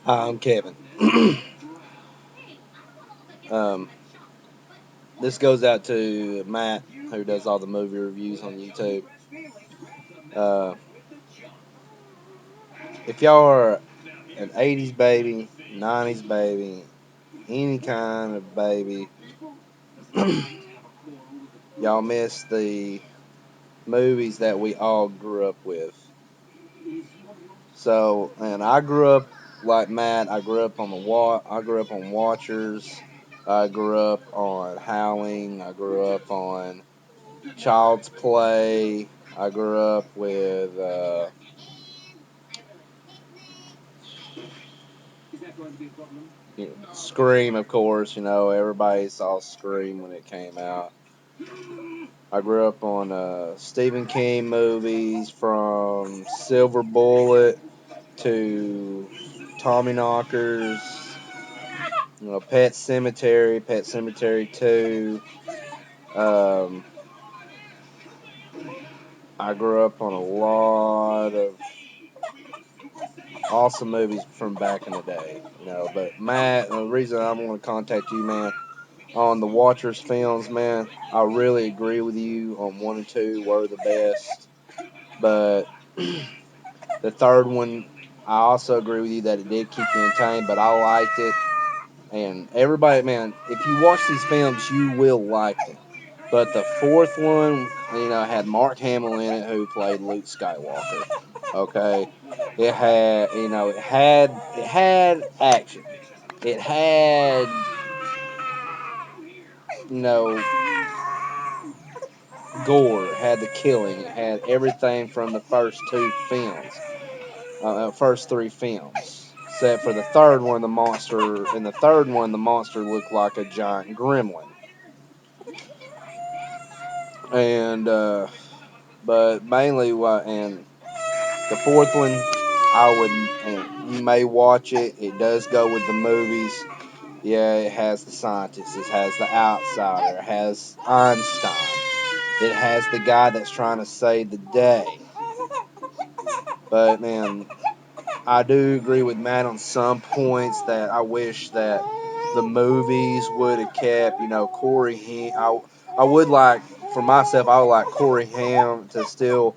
Hi, I'm Kevin. um, this goes out to Matt, who does all the movie reviews on YouTube. Uh, if y'all are an 80s baby, 90s baby, any kind of baby, y'all miss the movies that we all grew up with. So, and I grew up like Matt. I grew up on I grew up on Watchers. I grew up on Howling. I grew up on Child's Play. I grew up with Scream, of course. You know, everybody saw Scream when it came out. I grew up on Stephen King movies from Silver Bullet to Tommyknockers, Pet Cemetery 2. Um, I grew up on a lot of awesome movies from back in the day, But Matt, the reason I want to contact you, man, on the Watchers films, man, I really agree with you on 1 and 2 were the best, but the third one, I also agree with you that it did keep you entertained, but I liked it. And everybody, man, if you watch these films, you will like them. But the fourth one, had Mark Hamill in it, who played Luke Skywalker. Okay, it had action. It had, you know, gore. It had the killing. It had everything from the first two films, first three films. Except for the third one, the monster. In the third one, the monster looked like a giant gremlin. And but mainly and the fourth one, and you may watch it. It does go with the movies. Yeah, it has the scientist. It has the outsider. It has Einstein. It has the guy that's trying to save the day. But man, I do agree with Matt on some points that I wish that the movies would have kept. Corey Haim. I would like, for myself, I would like Corey Haim to still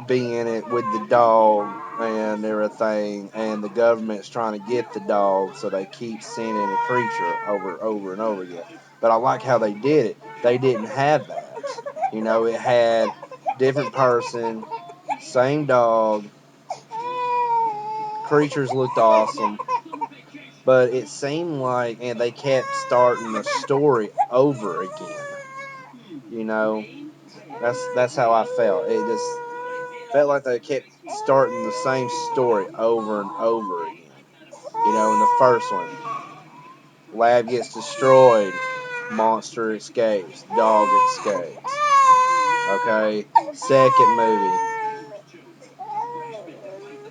be in it with the dog and everything, and the government's trying to get the dog, so they keep sending a creature over and over again. But I like how they did it. They didn't have that. It had different person, same dog. Creatures looked awesome, but it seemed like, and they kept starting the story over again. You know, that's how I felt. It just felt like they kept starting the same story over and over again. In the first one, lab gets destroyed, monster escapes, dog escapes. Okay, second movie,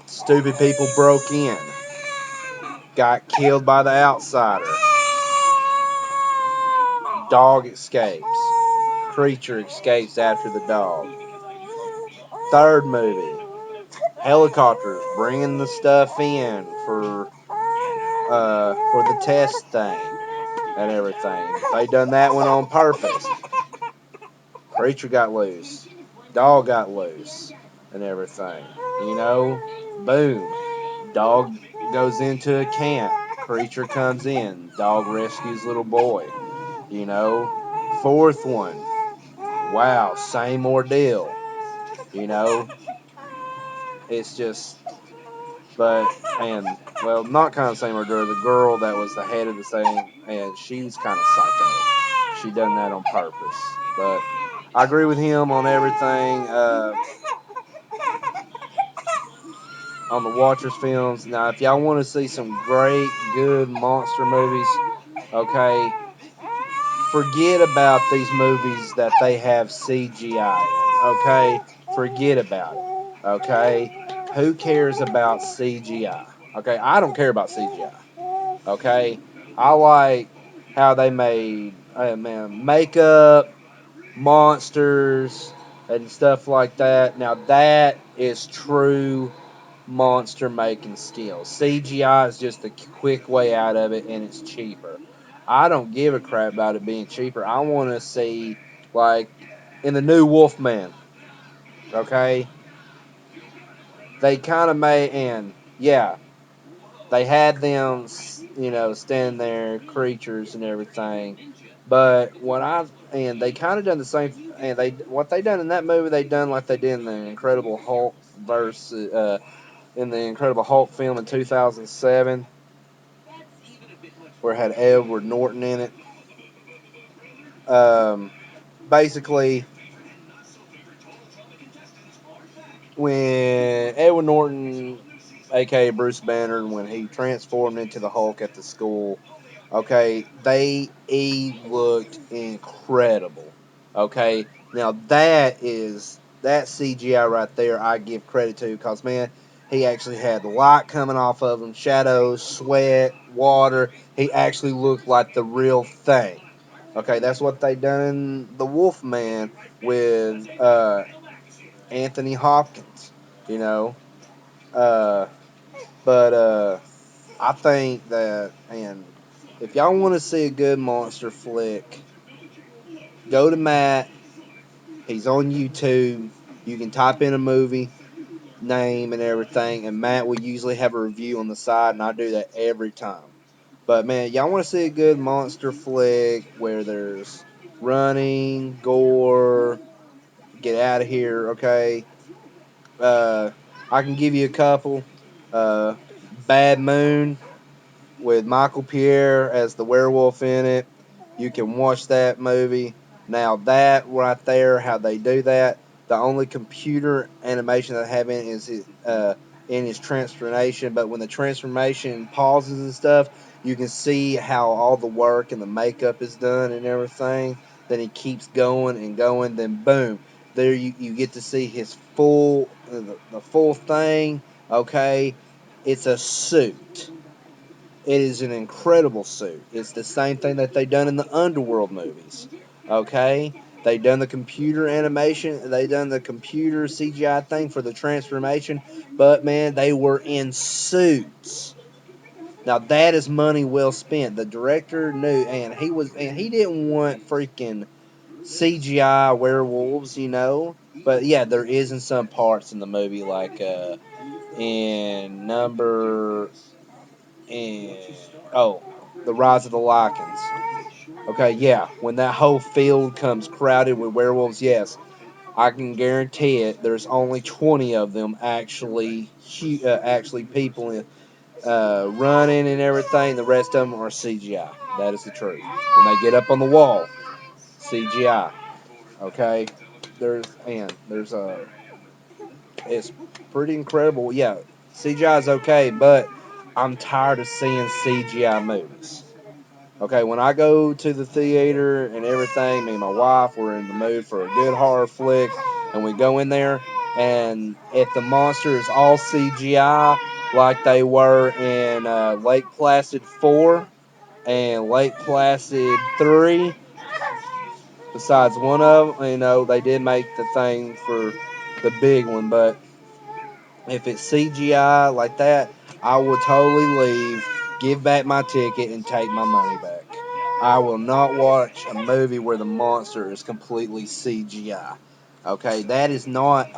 stupid people broke in, got killed by the outsider, dog escapes, creature escapes after the dog. Third movie, helicopters bringing the stuff in for the test thing and everything. They done that one on purpose. Creature got loose, dog got loose, and everything. Boom. Dog goes into a camp. Creature comes in. Dog rescues little boy. Fourth one. Wow, same ordeal. You know, it's just, but, and, well, not kind of same ordeal. The girl that was the head of the thing, and she's kind of psycho. She done that on purpose. But I agree with him on everything. On the Watchers films. Now, if y'all want to see some great, good monster movies, okay, forget about these movies that they have CGI in, okay? Forget about it, okay? Who cares about CGI? Okay, I don't care about CGI, okay? I like how they made makeup, monsters, and stuff like that. Now, that is true monster making skills. CGI is just a quick way out of it, and it's cheaper. I don't give a crap about it being cheaper. I want to see, like, in the new Wolfman, okay? They kind of made, and yeah, they had them, standing there, creatures and everything. But and they kind of done the same, and what they done in that movie, they done like they did in the Incredible Hulk in the Incredible Hulk film in 2007, where it had Edward Norton in it. Um, Basically, when Edward Norton, aka Bruce Banner, when he transformed into the Hulk at the school, okay, he looked incredible. Okay, now that CGI right there. I give credit to, because man, he actually had light coming off of him, shadows, sweat, water. He actually looked like the real thing. Okay, that's what they done in the Wolfman with Anthony Hopkins. You know, uh, but I think that, and if y'all want to see a good monster flick, go to Matt. He's on YouTube. You can type in a movie name and everything, and Matt will usually have a review on the side, and I do that every time. But man, y'all want to see a good monster flick where there's running, gore, get out of here, okay? Uh, I can give you a couple. Uh, Bad Moon, with Michael Pierre as the werewolf in it. You can watch that movie. Now that right there, how they do that, the only computer animation that I have in is in his transformation. But when the transformation pauses and stuff, you can see how all the work and the makeup is done and everything. Then he keeps going and going. Then boom, there you get to see his the full thing. Okay, it's a suit. It is an incredible suit. It's the same thing that they done in the Underworld movies. Okay? They done the computer animation, they done the computer CGI thing for the transformation, but man, they were in suits. Now that is money well spent. The director knew, and he didn't want freaking CGI werewolves. But yeah, there is in some parts in the movie, like in number and oh, the Rise of the Lycans. Okay, yeah, when that whole field comes crowded with werewolves, yes, I can guarantee it. There's only 20 of them actually people running and everything. The rest of them are CGI. That is the truth. When they get up on the wall, CGI. Okay, there's a it's pretty incredible. Yeah, CGI is okay, but I'm tired of seeing CGI movies. Okay, when I go to the theater and everything, me and my wife, we're in the mood for a good horror flick, and we go in there, and if the monster is all CGI, like they were in Lake Placid 4 and Lake Placid 3, besides one of them, they did make the thing for the big one, but if it's CGI like that, I will totally leave, give back my ticket, and take my money back. I will not watch a movie where the monster is completely CGI. Okay, that is not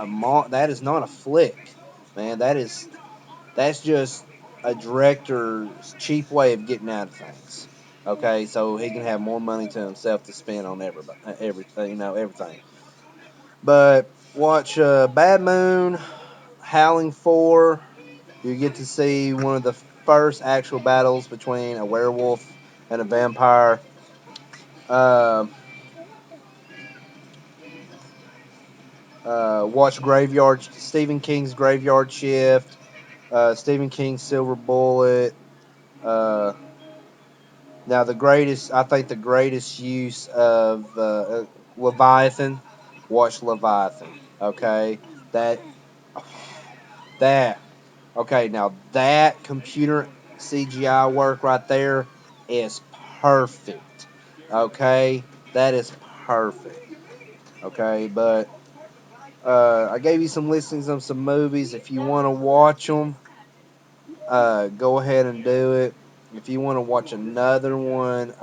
that is not a flick, man. That's just a director's cheap way of getting out of things. Okay, so he can have more money to himself to spend on everything. But watch Bad Moon, Howling 4. You get to see one of the first actual battles between a werewolf and a vampire. Watch Stephen King's Graveyard Shift, Stephen King's Silver Bullet. Uh, Now I think the greatest use of Leviathan. Watch Leviathan. Okay, that that Okay, now that computer CGI work right there is perfect. Okay, that is perfect. Okay, but I gave you some listings of some movies. If you want to watch them, go ahead and do it. If you want to watch another one,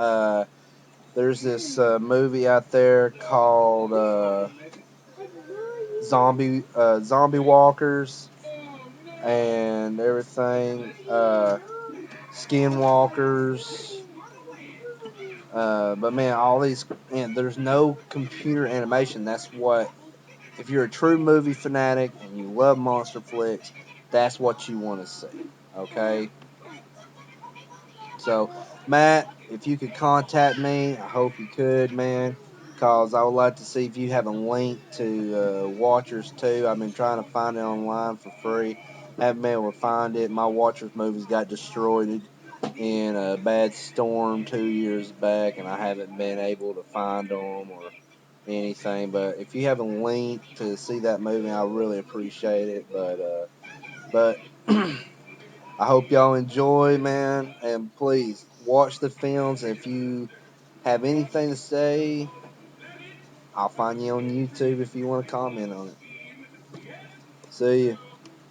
there's this movie out there called Zombie Walkers and everything. Skinwalkers. But man, all these, man, there's no computer animation. That's what, if you're a true movie fanatic and you love monster flicks, that's what you want to see. Okay? So, Matt, if you could contact me, I hope you could, man, because I would like to see if you have a link to Watchers 2. I've been trying to find it online for free. Haven't been able to find it. My Watchers movies got destroyed in a bad storm 2 years back, and I haven't been able to find them or anything. But if you have a link to see that movie, I really appreciate it. But I hope y'all enjoy, man, and please watch the films. If you have anything to say, I'll find you on YouTube if you want to comment on it. See ya.